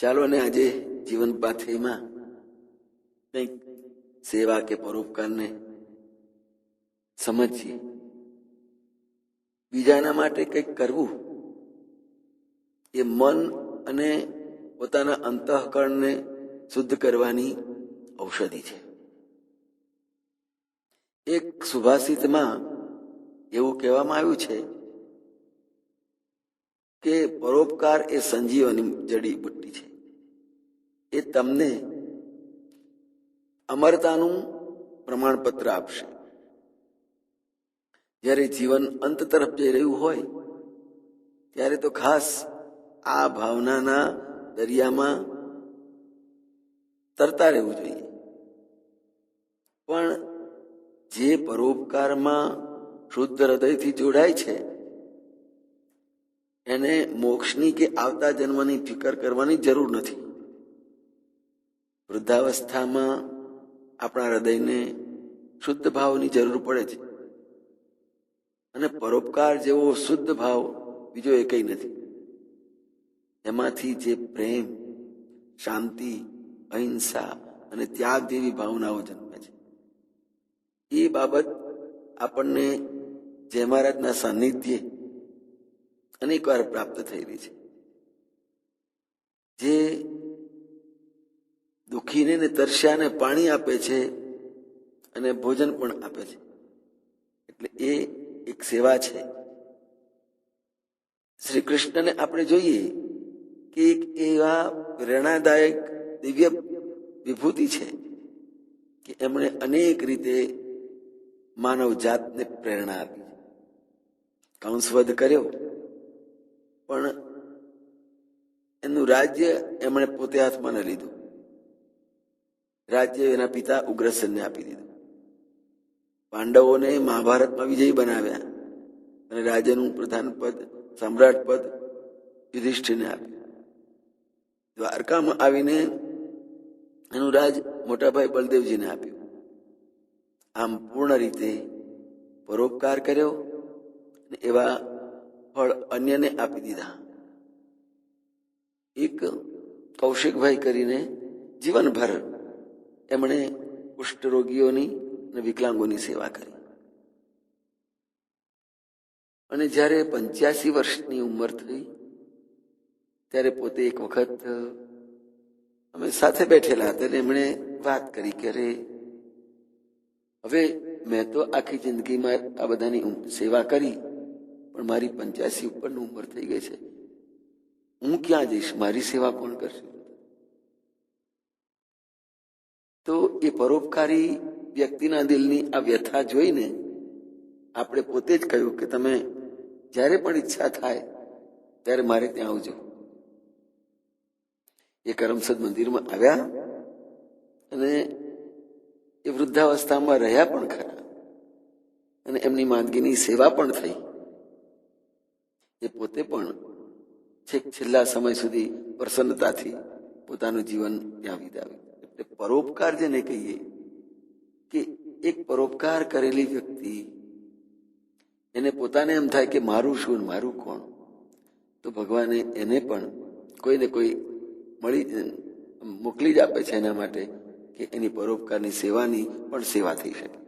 ચાલો ને આજે જીવન પાથેયમાં કંઈક સેવા કે પરોપકારને સમજીએ. બીજાના માટે કંઈક કરવું એ મન અને પોતાના અંતઃકરણને શુદ્ધ કરવાની ઔષધિ છે. એક સુભાષિતમાં એવું કહેવામાં આવ્યું છે કે પરોપકાર એ સંજીવની જડીબુટ્ટી છે. એ તમને અમરતાનું પ્રમાણપત્ર આપશે. જ્યારે જીવન અંત તરફ જઈ રહ્યું હોય ત્યારે તો ખાસ આ ભાવનાના દરિયામાં તરતા રહેવું જોઈએ. પણ જે પરોપકારમાં શુદ્ધ હૃદયથી જોડાય છે એને મોક્ષની કે આવતા જન્મની ફિકર કરવાની જરૂર નથી. વૃદ્ધાવસ્થામાં આપણા હૃદયને શુદ્ધ ભાવની જરૂર પડે છે અને પરોપકાર જેવો શુદ્ધ ભાવ બીજો એકઈ નથી. એમાંથી જે પ્રેમ, શાંતિ, અહિંસા અને ત્યાગ જેવી ભાવનાઓ જન્મે છે એ બાબત આપણને જય મહારાજના સાનિધ્યે અનેક વાર પ્રાપ્ત થયેલી છે. જે દુઃખીને ને તરસ્યાને પાણી આપે છે અને ભોજન પણ આપે છે, એટલે એ એક સેવા છે. શ્રી કૃષ્ણને આપણે જોઈએ કે એક એવા પ્રેરણાદાયક દિવ્ય વિભૂતિ છે કે એમણે અનેક રીતે માનવ જાતને પ્રેરણા આપી. કંસવધ કર્યો પણ એનું રાજ્ય એમણે પોતે હાથમાં ન લીધું. રાજ્ય એના પિતા ઉગ્રસેનને આપી દીધું. પાંડવોને મહાભારતમાં વિજયી બનાવ્યા અને રાજ્યનું પ્રધાન પદ, સમ્રાટ પદ યુધિષ્ઠિરને આપ્યું. દ્વારકામાં આવીને એનું રાજ મોટાભાઈ બલદેવજીને આપ્યું. આમ પૂર્ણ રીતે પરોપકાર કર્યો અને એવા ફળ અન્યને આપી દીધા. એક કૌશિકભાઈ કરીને જીવનભર એમણે કુષ્ઠરોગીઓની અને વિકલાંગોની સેવા કરી. અને જ્યારે 85 વર્ષની ઉંમર થઈ ત્યારે પોતે એક વખત અમે સાથે બેઠેલા હતા. એમણે વાત કરી કે અરે હવે મેં તો આખી જિંદગીમાં આ બધાની સેવા કરી પણ મારી 85 ઉપરની ઉંમર થઈ ગઈ છે, હું ક્યાં જઈશ, મારી સેવા કોણ કરશે? તો એ પરોપકારી વ્યક્તિના દિલની આ વ્યથા જોઈને આપણે પોતે જ કહ્યું કે તમે જ્યારે પણ ઈચ્છા થાય ત્યારે મારે ત્યાં આવજો. એ કરમસદ મંદિરમાં આવ્યા અને એ વૃદ્ધાવસ્થામાં રહ્યા પણ ખરા અને એમની માંદગીની સેવા પણ થઈ. એ પોતે પણ છેક છેલ્લા સમય સુધી પ્રસન્નતાથી પોતાનું જીવન ત્યાં વિતાવ્યું. એટલે પરોપકાર જેને કહીએ કે એક પરોપકાર કરેલી વ્યક્તિ એને પોતાને એમ થાય કે મારું શું ને મારું કોણ, તો ભગવાને એને પણ કોઈને કોઈ મોકલી જ આપે છે એના માટે કે એની પરોપકારની સેવાની પણ સેવા થઈ શકે.